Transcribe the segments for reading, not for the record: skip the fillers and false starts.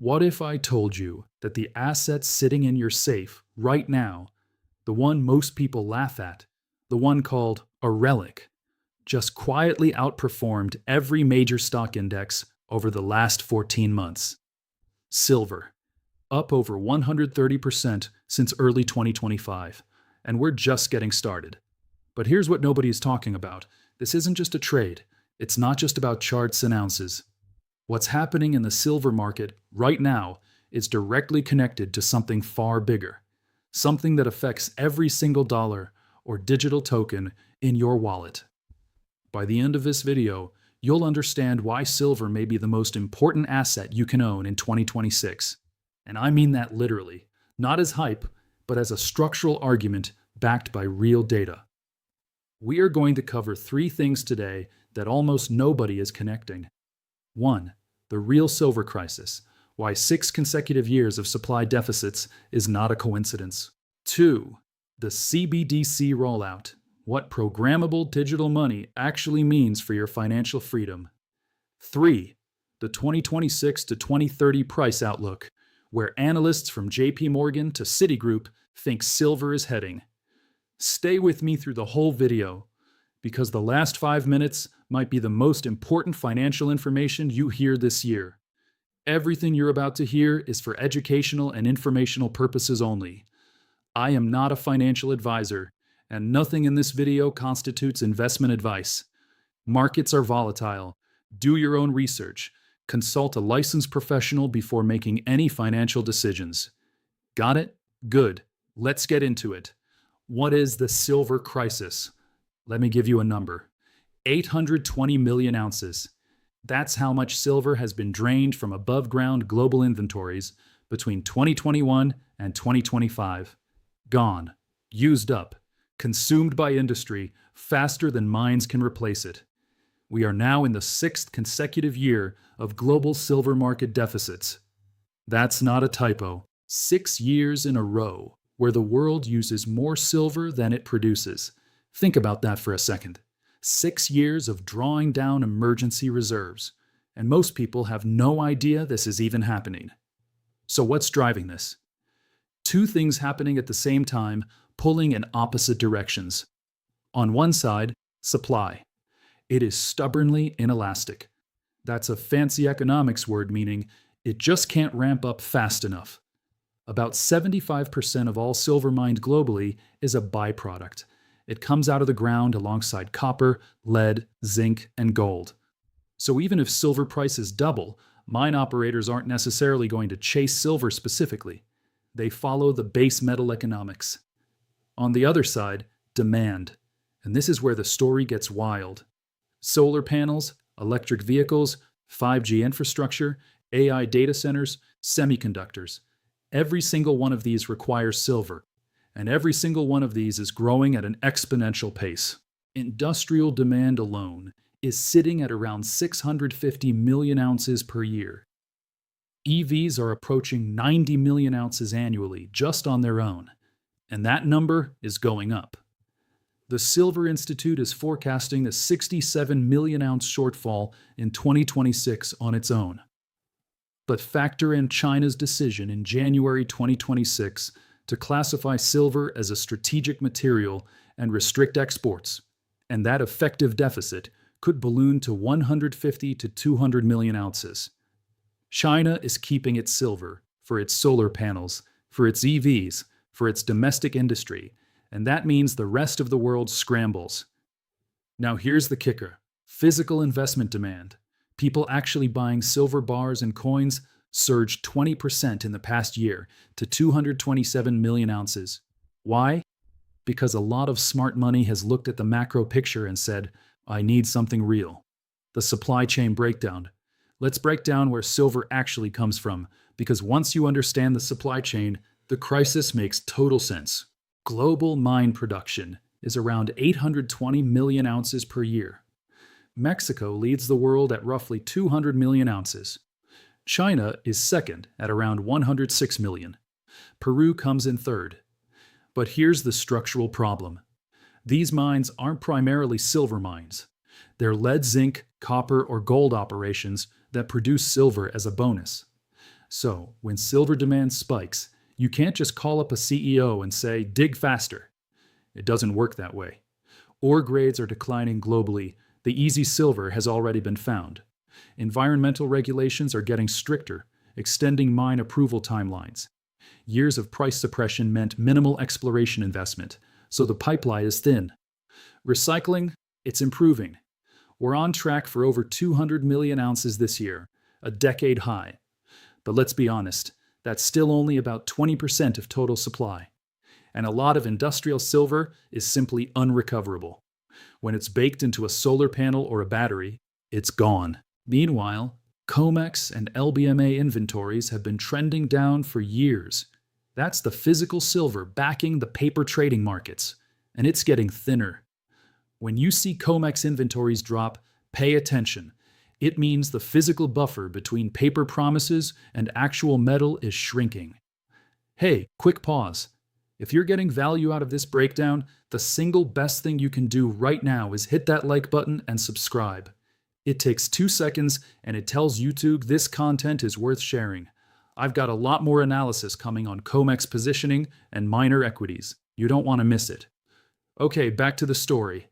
What if I told you that the asset sitting in your safe right now, the one most people laugh at, the one called a relic, just quietly outperformed every major stock index over the last 14 months? Silver, up over 130% since early 2025, and we're just getting started. But here's what nobody is talking about. This isn't just a trade. It's not just about charts and ounces. What's happening in the silver market right now is directly connected to something far bigger, something that affects every single dollar or digital token in your wallet. By the end of this video, you'll understand why silver may be the most important asset you can own in 2026. And I mean that literally, not as hype, but as a structural argument backed by real data. We are going to cover 3 things today that almost nobody is connecting. 1. The real silver crisis, why 6 consecutive years of supply deficits is not a coincidence. 2. The CBDC Rollout, what programmable digital money actually means for your financial freedom. 3. The 2026 to 2030 price outlook, where analysts from JP Morgan to Citigroup think silver is heading. Stay with me through the whole video, because the last 5 minutes might be the most important financial information you hear this year. Everything you're about to hear is for educational and informational purposes only. I am not a financial advisor, and nothing in this video constitutes investment advice. Markets are volatile. Do your own research. Consult a licensed professional before making any financial decisions. Got it? Good. Let's get into it. What is the silver crisis? Let me give you a number. 820 million ounces. That's how much silver has been drained from above-ground global inventories between 2021 and 2025. Gone. Used up. Consumed by industry faster than mines can replace it. We are now in the 6th consecutive year of global silver market deficits. That's not a typo. 6 years in a row where the world uses more silver than it produces. Think about that for a second. 6 years of drawing down emergency reserves, and most people have no idea this is even happening. So what's driving this? 2 things happening at the same time, pulling in opposite directions. On one side, supply. It is stubbornly inelastic. That's a fancy economics word meaning it just can't ramp up fast enough. About 75% of all silver mined globally is a byproduct. It comes out of the ground alongside copper, lead, zinc, and gold. So even if silver prices double, mine operators aren't necessarily going to chase silver specifically. They follow the base metal economics. On the other side, demand. And this is where the story gets wild. Solar panels, electric vehicles, 5G infrastructure, AI data centers, semiconductors. Every single one of these requires silver. And every single one of these is growing at an exponential pace. Industrial demand alone is sitting at around 650 million ounces per year. EVs are approaching 90 million ounces annually just on their own, and that number is going up. The Silver Institute is forecasting a 67 million ounce shortfall in 2026 on its own. But factor in China's decision in January 2026 to classify silver as a strategic material and restrict exports, and that effective deficit could balloon to 150 to 200 million ounces. China is keeping its silver for its solar panels, for its EVs, for its domestic industry, and that means the rest of the world scrambles. Now here's the kicker. Physical investment demand. People actually buying silver bars and coins surged 20% in the past year to 227 million ounces. Why? Because a lot of smart money has looked at the macro picture and said, I need something real. The supply chain breakdown. Let's break down where silver actually comes from, because once you understand the supply chain, the crisis makes total sense. Global mine production is around 820 million ounces per year. Mexico leads the world at roughly 200 million ounces. China is second at around 106 million. Peru comes in third. But here's the structural problem. These mines aren't primarily silver mines. They're lead, zinc, copper, or gold operations that produce silver as a bonus. So, when silver demand spikes, you can't just call up a CEO and say, dig faster. It doesn't work that way. Ore grades are declining globally. The easy silver has already been found. Environmental regulations are getting stricter, extending mine approval timelines. Years of price suppression meant minimal exploration investment, so the pipeline is thin. Recycling, it's improving. We're on track for over 200 million ounces this year, a decade high. But let's be honest, that's still only about 20% of total supply. And a lot of industrial silver is simply unrecoverable. When it's baked into a solar panel or a battery, it's gone. Meanwhile, COMEX and LBMA inventories have been trending down for years. That's the physical silver backing the paper trading markets, and it's getting thinner. When you see COMEX inventories drop, pay attention. It means the physical buffer between paper promises and actual metal is shrinking. Hey, quick pause. If you're getting value out of this breakdown, the single best thing you can do right now is hit that like button and subscribe. It takes 2 seconds and it tells YouTube this content is worth sharing. I've got a lot more analysis coming on COMEX positioning and minor equities. You don't want to miss it. Okay, back to the story.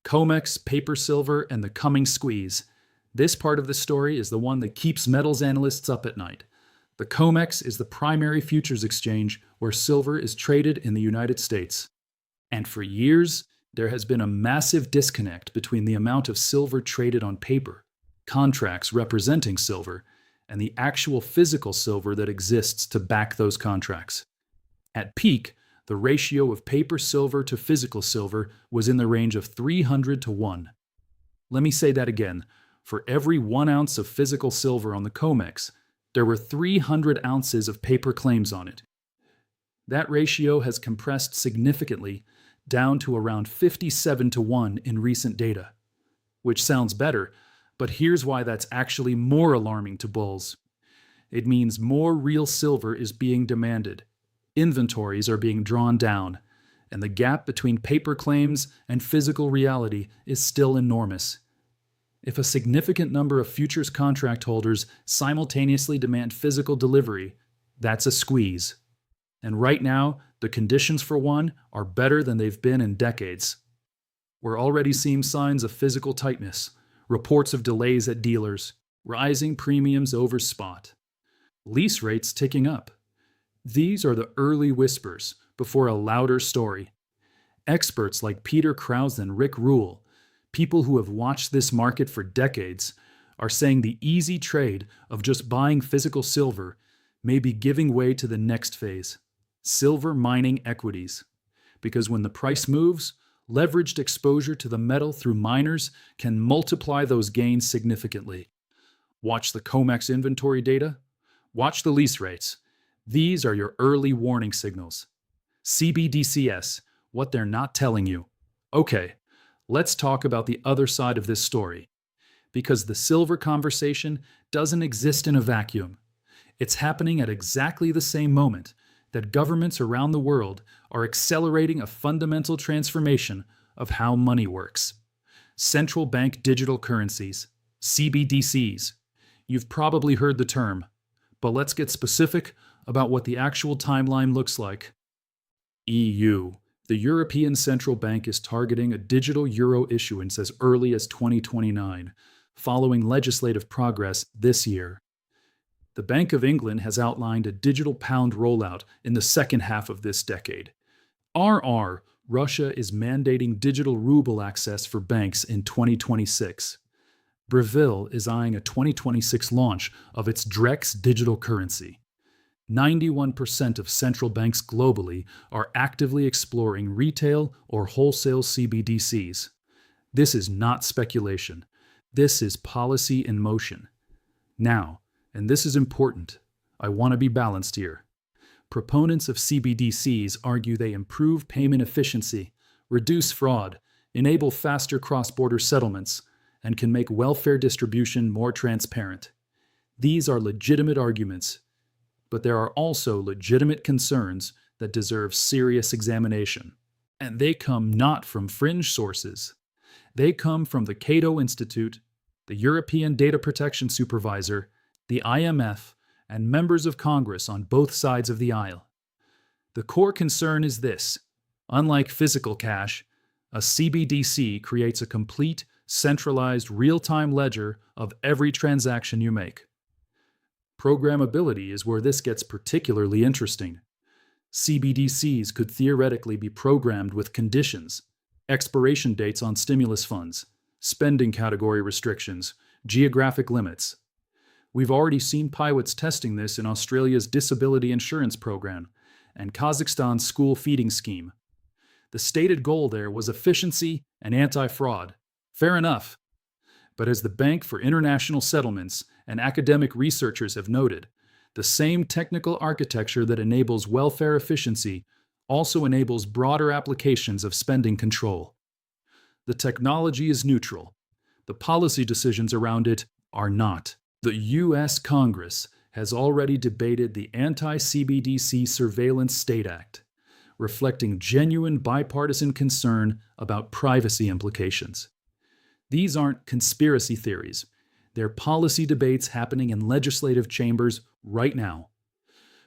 COMEX, paper silver, and the coming squeeze. This part of the story is the one that keeps metals analysts up at night. The COMEX is the primary futures exchange where silver is traded in the United States. And for years, there has been a massive disconnect between the amount of silver traded on paper, contracts representing silver, and the actual physical silver that exists to back those contracts. At peak, the ratio of paper silver to physical silver was in the range of 300 to 1. Let me say that again. For every 1 ounce of physical silver on the COMEX, there were 300 ounces of paper claims on it. That ratio has compressed significantly, down to around 57 to 1 in recent data. Which sounds better, but here's why that's actually more alarming to bulls. It means more real silver is being demanded. Inventories are being drawn down, and the gap between paper claims and physical reality is still enormous. If a significant number of futures contract holders simultaneously demand physical delivery, that's a squeeze. And right now, the conditions for one are better than they've been in decades. We're already seeing signs of physical tightness, reports of delays at dealers, rising premiums over spot, lease rates ticking up. These are the early whispers before a louder story. Experts like Peter Krause and Rick Rule, people who have watched this market for decades, are saying the easy trade of just buying physical silver may be giving way to the next phase, silver mining equities. Because when the price moves, leveraged exposure to the metal through miners can multiply those gains significantly. Watch the COMEX inventory data. Watch the lease rates. These are your early warning signals. CBDCS, what they're not telling you. Okay, let's talk about the other side of this story. Because the silver conversation doesn't exist in a vacuum. It's happening at exactly the same moment that governments around the world are accelerating a fundamental transformation of how money works. Central bank digital currencies, CBDCs. You've probably heard the term, but let's get specific about what the actual timeline looks like. EU. The European Central Bank is targeting a digital euro issuance as early as 2029, following legislative progress this year. The Bank of England has outlined a digital pound rollout in the second half of this decade. Russia is mandating digital ruble access for banks in 2026. Brazil is eyeing a 2026 launch of its Drex digital currency. 91% of central banks globally are actively exploring retail or wholesale CBDCs. This is not speculation. This is policy in motion. Now, and this is important, I want to be balanced here. Proponents of CBDCs argue they improve payment efficiency, reduce fraud, enable faster cross-border settlements, and can make welfare distribution more transparent. These are legitimate arguments, but there are also legitimate concerns that deserve serious examination. And they come not from fringe sources. They come from the Cato Institute, the European Data Protection Supervisor, the IMF, and members of Congress on both sides of the aisle. The core concern is this: unlike physical cash, a CBDC creates a complete, centralized, real-time ledger of every transaction you make. Programmability is where this gets particularly interesting. CBDCs could theoretically be programmed with conditions, expiration dates on stimulus funds, spending category restrictions, geographic limits. We've already seen pilots testing this in Australia's disability insurance program and Kazakhstan's school feeding scheme. The stated goal there was efficiency and anti-fraud. Fair enough. But as the Bank for International Settlements and academic researchers have noted, the same technical architecture that enables welfare efficiency also enables broader applications of spending control. The technology is neutral. The policy decisions around it are not. The U.S. Congress has already debated the Anti-CBDC Surveillance State Act, reflecting genuine bipartisan concern about privacy implications. These aren't conspiracy theories. They're policy debates happening in legislative chambers right now.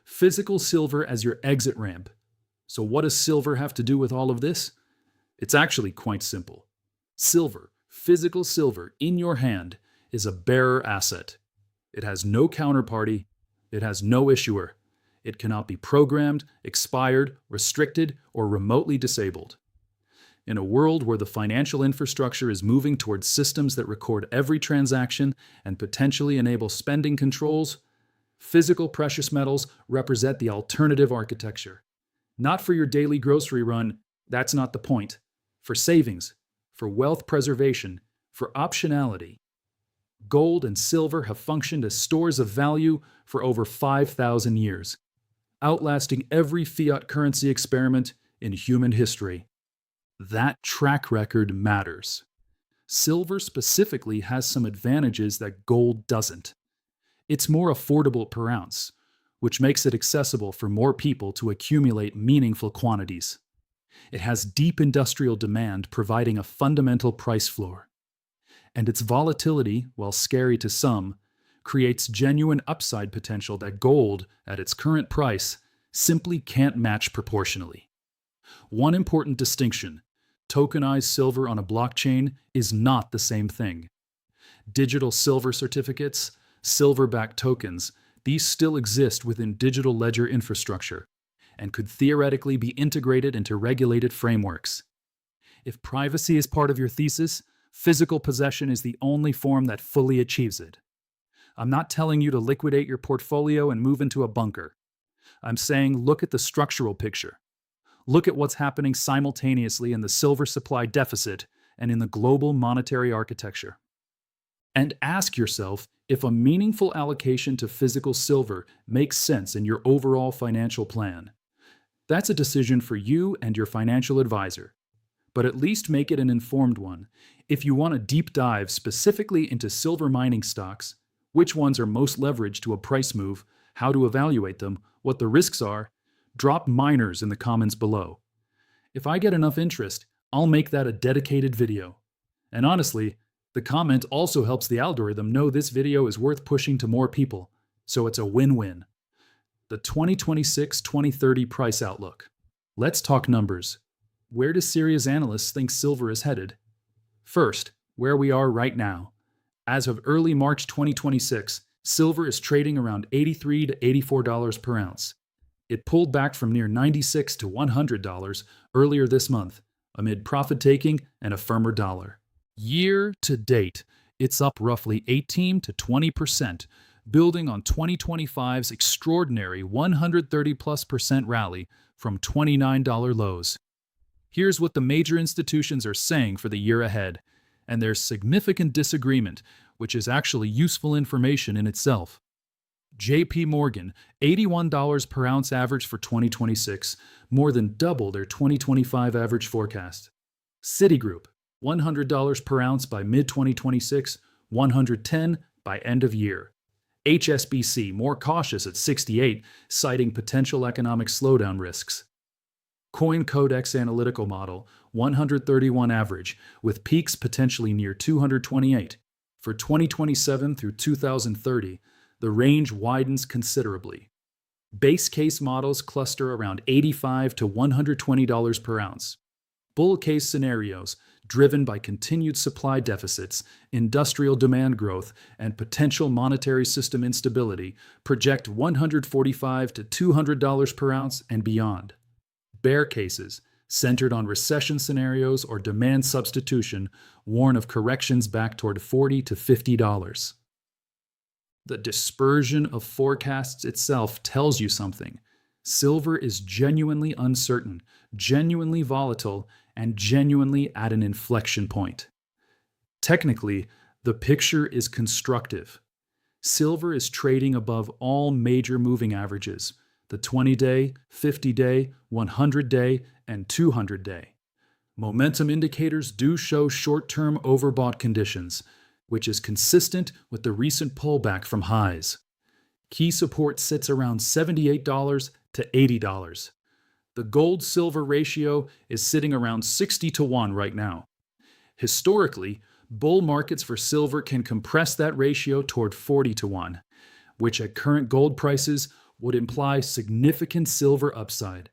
Physical silver as your exit ramp. So what does silver have to do with all of this? It's actually quite simple. Silver, physical silver in your hand, is a bearer asset. It has no counterparty. It has no issuer. It cannot be programmed, expired, restricted, or remotely disabled. In a world where the financial infrastructure is moving towards systems that record every transaction and potentially enable spending controls, physical precious metals represent the alternative architecture. Not for your daily grocery run, that's not the point. For savings, for wealth preservation, for optionality. Gold and silver have functioned as stores of value for over 5,000 years, outlasting every fiat currency experiment in human history. That track record matters. Silver specifically has some advantages that gold doesn't. It's more affordable per ounce, which makes it accessible for more people to accumulate meaningful quantities. It has deep industrial demand, providing a fundamental price floor. And its volatility, while scary to some, creates genuine upside potential that gold, at its current price, simply can't match proportionally. One important distinction: tokenized silver on a blockchain is not the same thing. Digital silver certificates, silver-backed tokens, these still exist within digital ledger infrastructure and could theoretically be integrated into regulated frameworks. If privacy is part of your thesis, physical possession is the only form that fully achieves it. I'm not telling you to liquidate your portfolio and move into a bunker. I'm saying look at the structural picture. Look at what's happening simultaneously in the silver supply deficit and in the global monetary architecture. And ask yourself if a meaningful allocation to physical silver makes sense in your overall financial plan. That's a decision for you and your financial advisor. But at least make it an informed one. If you want a deep dive specifically into silver mining stocks, which ones are most leveraged to a price move, how to evaluate them, what the risks are, drop miners in the comments below. If I get enough interest, I'll make that a dedicated video. And honestly, the comment also helps the algorithm know this video is worth pushing to more people, so it's a win-win. The 2026-2030 price outlook. Let's talk numbers. Where do serious analysts think silver is headed? First, where we are right now. As of early March 2026, silver is trading around $83 to $84 per ounce. It pulled back from near $96 to $100 earlier this month, amid profit-taking and a firmer dollar. Year to date, it's up roughly 18 to 20%, building on 2025's extraordinary 130+% rally from $29 lows. Here's what the major institutions are saying for the year ahead, and there's significant disagreement, which is actually useful information in itself. JP Morgan, $81 per ounce average for 2026, more than double their 2025 average forecast. Citigroup, $100 per ounce by mid-2026, $110 by end of year. HSBC, more cautious at 68, citing potential economic slowdown risks. CoinCodex analytical model, 131 average, with peaks potentially near 228. For 2027 through 2030, the range widens considerably. Base case models cluster around $85 to $120 per ounce. Bull case scenarios, driven by continued supply deficits, industrial demand growth, and potential monetary system instability, project $145 to $200 per ounce and beyond. Bear cases, centered on recession scenarios or demand substitution, warn of corrections back toward $40 to $50. The dispersion of forecasts itself tells you something. Silver is genuinely uncertain, genuinely volatile, and genuinely at an inflection point. Technically, the picture is constructive. Silver is trading above all major moving averages, the 20-day, 50-day, 100-day, and 200-day. Momentum indicators do show short-term overbought conditions, which is consistent with the recent pullback from highs. Key support sits around $78 to $80. The gold-silver ratio is sitting around 60 to 1 right now. Historically, bull markets for silver can compress that ratio toward 40 to 1, which at current gold prices would imply significant silver upside.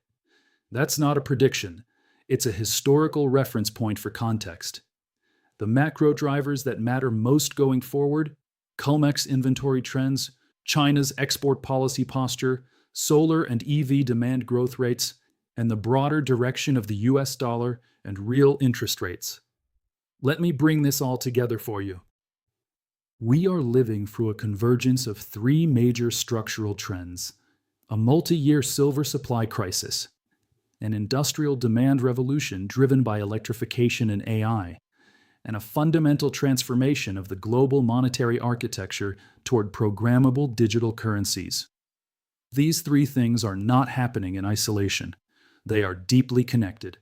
That's not a prediction. It's a historical reference point for context. The macro drivers that matter most going forward: COMEX inventory trends, China's export policy posture, solar and EV demand growth rates, and the broader direction of the US dollar and real interest rates. Let me bring this all together for you. We are living through a convergence of three major structural trends: a multi-year silver supply crisis, an industrial demand revolution driven by electrification and AI, and a fundamental transformation of the global monetary architecture toward programmable digital currencies. These three things are not happening in isolation. They are deeply connected,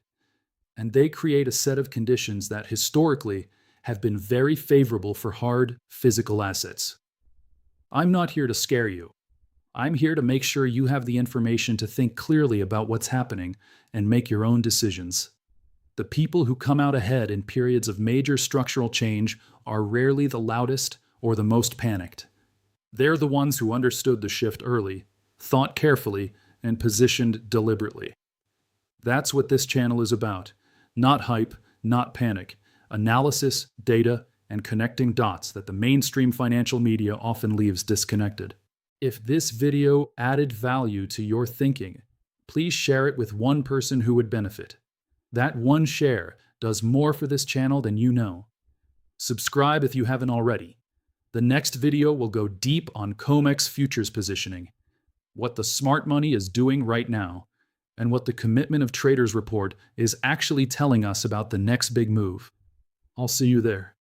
and they create a set of conditions that historically have been very favorable for hard, physical assets. I'm not here to scare you. I'm here to make sure you have the information to think clearly about what's happening and make your own decisions. The people who come out ahead in periods of major structural change are rarely the loudest or the most panicked. They're the ones who understood the shift early, thought carefully, and positioned deliberately. That's what this channel is about. Not hype, not panic. Analysis, data, and connecting dots that the mainstream financial media often leaves disconnected. If this video added value to your thinking, please share it with one person who would benefit. That one share does more for this channel than you know. Subscribe if you haven't already. The next video will go deep on COMEX futures positioning, what the smart money is doing right now, and what the Commitment of Traders report is actually telling us about the next big move. I'll see you there.